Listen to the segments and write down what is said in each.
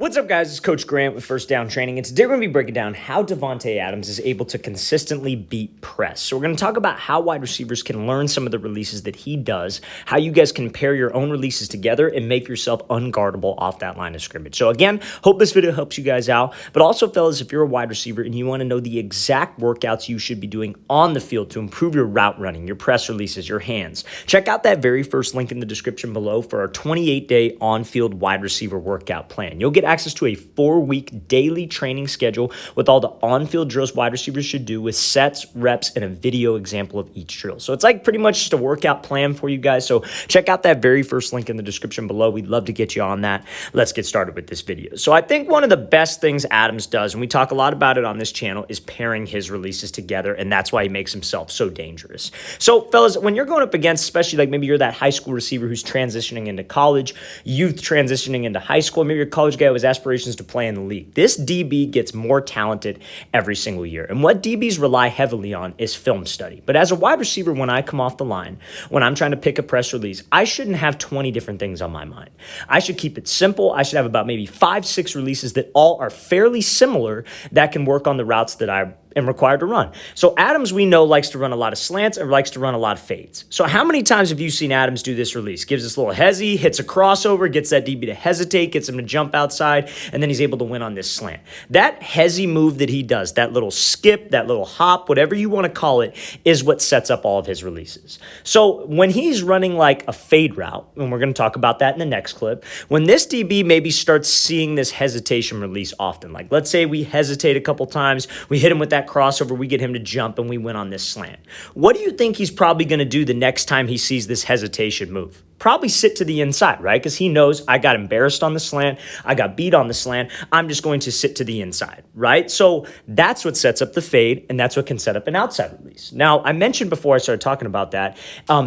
What's up, guys? It's Coach Grant with First Down Training, and today we're going to be breaking down how DAVANTE Adams is able to consistently beat press. So we're going to talk about how wide receivers can learn some of the releases that he does, how you guys can pair your own releases together and make yourself unguardable off that line of scrimmage. So again, hope this video helps you guys out. But also, fellas, if you're a wide receiver and you want to know the exact workouts you should be doing on the field to improve your route running, your press releases, your hands, check out that very first link in the description below for our 28-day on-field wide receiver workout plan. You'll get access to a 4-week daily training schedule with all the on-field drills wide receivers should do with sets, reps, and a video example of each drill. So it's like pretty much just a workout plan for you guys. So check out that very first link in the description below. We'd love to get you on that. Let's get started with this video. So I think one of the best things Adams does, and we talk a lot about it on this channel, is pairing his releases together, and that's why he makes himself so dangerous. So fellas, when you're going up against, especially like maybe you're that high school receiver who's transitioning into college, youth transitioning into high school, maybe you're a college guy with aspirations to play in the league. This DB gets more talented every single year. And what DBs rely heavily on is film study. But as a wide receiver, when I come off the line, when I'm trying to pick a press release, I shouldn't have 20 different things on my mind. I should keep it simple. I should have about maybe 5-6 releases that all are fairly similar that can work on the routes that I am required to run. So Adams, we know, likes to run a lot of slants and likes to run a lot of fades. So how many times have you seen Adams do this release? Gives this little hezzy, hits a crossover, gets that DB to hesitate, gets him to jump outside, and then he's able to win on this slant. That hezzy move that he does, that little skip, that little hop, whatever you want to call it, is what sets up all of his releases. So when he's running like a fade route, and we're going to talk about that in the next clip, when this DB maybe starts seeing this hesitation release often, like let's say we hesitate a couple times, we hit him with that crossover, we get him to jump, and we win on this slant. What do you think he's probably going to do the next time he sees this hesitation move? Probably sit to the inside, right? Because he knows I got embarrassed on the slant, I got beat on the slant, I'm just going to sit to the inside, right? So that's what sets up the fade, and that's what can set up an outside release. Now, I mentioned before I started talking about that,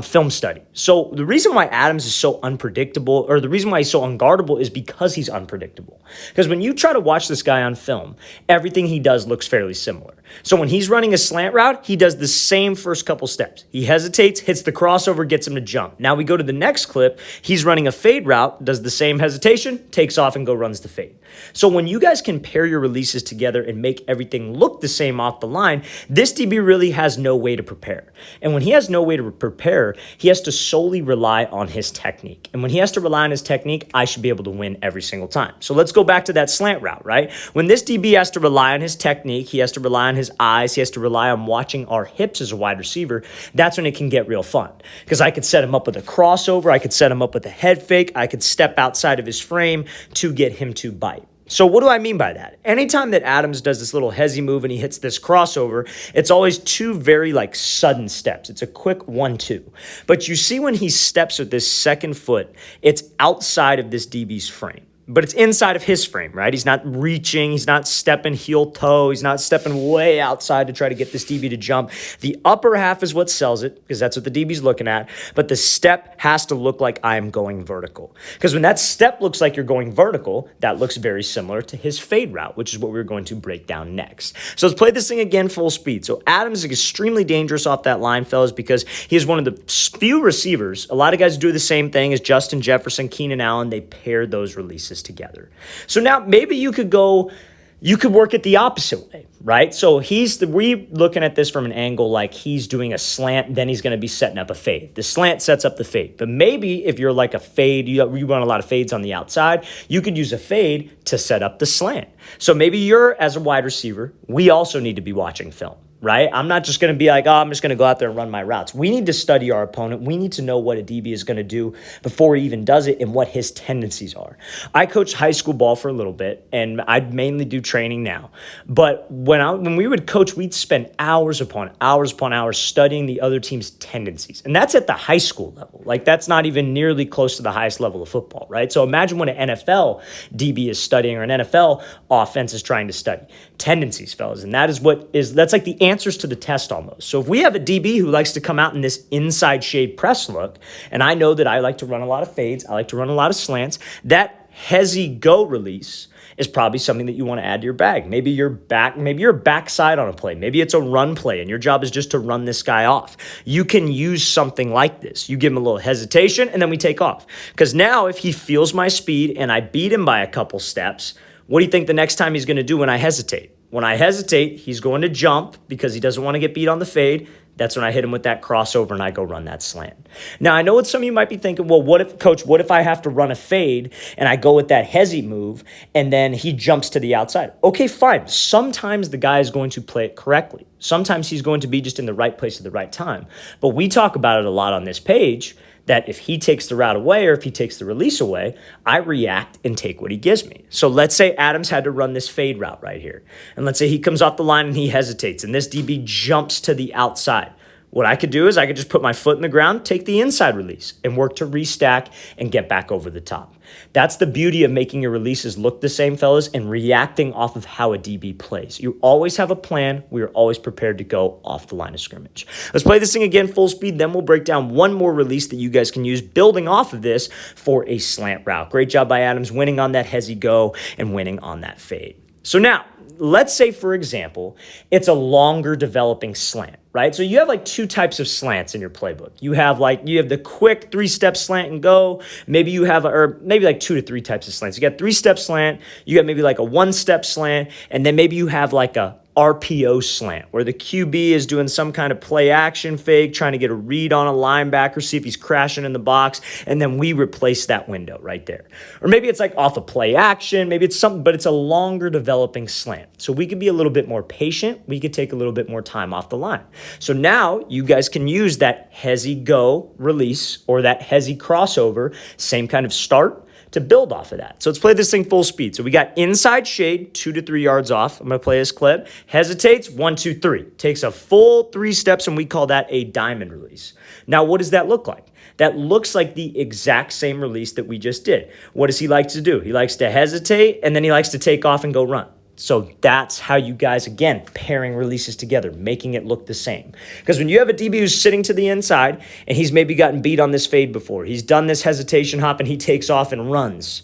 film study. So the reason why Adams is so unpredictable, or the reason why he's so unguardable, is because he's unpredictable. Because when you try to watch this guy on film, everything he does looks fairly similar. So when he's running a slant route, he does the same first couple steps. He hesitates, hits the crossover, gets him to jump. Now we go to the next clip, he's running a fade route, does the same hesitation, takes off and runs the fade. So when you guys can pair your releases together and make everything look the same off the line, this DB really has no way to prepare. And when he has no way to prepare, he has to solely rely on his technique. And when he has to rely on his technique, I should be able to win every single time. So let's go back to that slant route, right? When this DB has to rely on his technique, he has to rely on his eyes, he has to rely on watching our hips as a wide receiver, that's when it can get real fun. Because I could set him up with a crossover, I could set him up with a head fake, I could step outside of his frame to get him to bite. So what do I mean by that? Anytime that Adams does this little hezzy move and he hits this crossover, it's always two very sudden steps. It's a quick 1-2. But you see when he steps with this second foot, it's outside of this DB's frame. But it's inside of his frame, right? He's not reaching, he's not stepping heel toe, he's not stepping way outside to try to get this DB to jump. The upper half is what sells it, because that's what the DB's looking at, but the step has to look like I'm going vertical. Because when that step looks like you're going vertical, that looks very similar to his fade route, which is what we're going to break down next. So let's play this thing again full speed. So Adams is extremely dangerous off that line, fellas, because he is one of the few receivers, a lot of guys do the same thing as Justin Jefferson, Keenan Allen, they pair those releases together. So now maybe you could work it the opposite way, right? So we looking at this from an angle like he's doing a slant, then he's going to be setting up a fade. The slant sets up the fade. But maybe if you're like a fade, you run a lot of fades on the outside, you could use a fade to set up the slant. So maybe you're, as a wide receiver, we also need to be watching film. Right? I'm not just going to be like, oh, I'm just going to go out there and run my routes. We need to study our opponent. We need to know what a DB is going to do before he even does it and what his tendencies are. I coached high school ball for a little bit, and I mainly do training now. But when we would coach, we'd spend hours upon hours studying the other team's tendencies. And that's at the high school level. Like, that's not even nearly close to the highest level of football, right? So imagine when an NFL DB is studying or an NFL offense is trying to study tendencies, fellas. And that's like the answers to the test almost. So if we have a DB who likes to come out in this inside shade press look, and I know that I like to run a lot of fades, I like to run a lot of slants, that hezzy go release is probably something that you want to add to your bag. Maybe you're backside on a play. Maybe it's a run play and your job is just to run this guy off. You can use something like this. You give him a little hesitation and then we take off. Because now if he feels my speed and I beat him by a couple steps, what do you think the next time he's going to do when I hesitate? When I hesitate, he's going to jump because he doesn't want to get beat on the fade. That's when I hit him with that crossover and I go run that slant. Now, I know what some of you might be thinking, well, what if I have to run a fade and I go with that hezzy move and then he jumps to the outside? Okay, fine. Sometimes the guy is going to play it correctly. Sometimes he's going to be just in the right place at the right time. But we talk about it a lot on this page, that if he takes the route away or if he takes the release away, I react and take what he gives me. So let's say Adams had to run this fade route right here. And let's say he comes off the line and he hesitates and this DB jumps to the outside. What I could do is I could just put my foot in the ground, take the inside release, and work to restack and get back over the top. That's the beauty of making your releases look the same, fellas, and reacting off of how a DB plays. You always have a plan. We are always prepared to go off the line of scrimmage. Let's play this thing again full speed, then we'll break down one more release that you guys can use building off of this for a slant route. Great job by Adams winning on that hezzy go and winning on that fade. So now, let's say, for example, it's a longer developing slant, right? So you have like two types of slants in your playbook. You have the quick 3-step slant and go. Maybe you have, or maybe like 2 to 3 types of slants. You got 3-step slant. You got maybe like a 1-step slant. And then maybe you have like a RPO slant where the QB is doing some kind of play action fake, trying to get a read on a linebacker, see if he's crashing in the box, and then we replace that window right there. Or maybe it's like off a play action, maybe it's something, but it's a longer developing slant. So we could be a little bit more patient. We could take a little bit more time off the line. So now you guys can use that hezzy go release or that hezzy crossover, same kind of start, to build off of that. So let's play this thing full speed. So we got inside shade, 2 to 3 yards off. I'm going to play this clip. Hesitates, 1, 2, 3. Takes a full 3 steps, and we call that a diamond release. Now, what does that look like? That looks like the exact same release that we just did. What does he like to do? He likes to hesitate, and then he likes to take off and go run. So that's how you guys, again, pairing releases together, making it look the same. Because when you have a DB who's sitting to the inside and he's maybe gotten beat on this fade before, he's done this hesitation hop and he takes off and runs,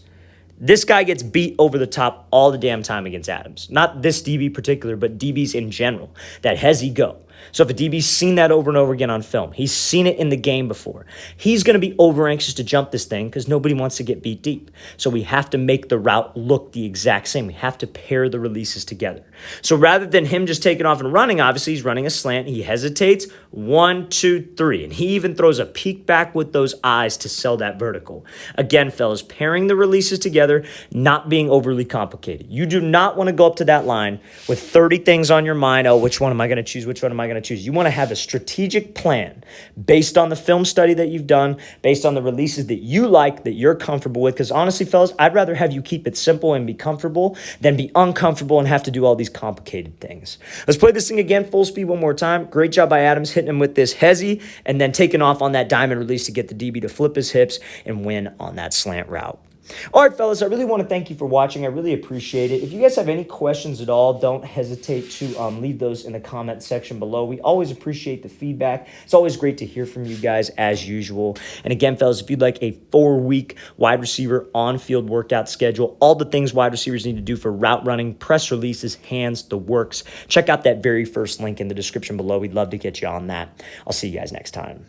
this guy gets beat over the top all the damn time against Adams. Not this DB particular, but DBs in general. That hezzy go. So if a DB's seen that over and over again on film, he's seen it in the game before, he's going to be over anxious to jump this thing because nobody wants to get beat deep. So we have to make the route look the exact same. We have to pair the releases together. So rather than him just taking off and running, obviously he's running a slant. He hesitates, 1, 2, 3. And he even throws a peek back with those eyes to sell that vertical. Again, fellas, pairing the releases together, not being overly complicated. You do not want to go up to that line with 30 things on your mind. Oh, which one am I going to choose? Which one am I going to choose? You want to have a strategic plan based on the film study that you've done, based on the releases that you like, that you're comfortable with. Because honestly, fellas, I'd rather have you keep it simple and be comfortable than be uncomfortable and have to do all these complicated things. Let's play this thing again, full speed one more time. Great job by Adams hitting him with this hezzy and then taking off on that diamond release to get the DB to flip his hips and win on that slant route. All right, fellas, I really want to thank you for watching. I really appreciate it. If you guys have any questions at all, don't hesitate to leave those in the comment section below. We always appreciate the feedback. It's always great to hear from you guys as usual. And again, fellas, if you'd like a 4-week wide receiver on-field workout schedule, all the things wide receivers need to do for route running, press releases, hands, the works, check out that very first link in the description below. We'd love to get you on that. I'll see you guys next time.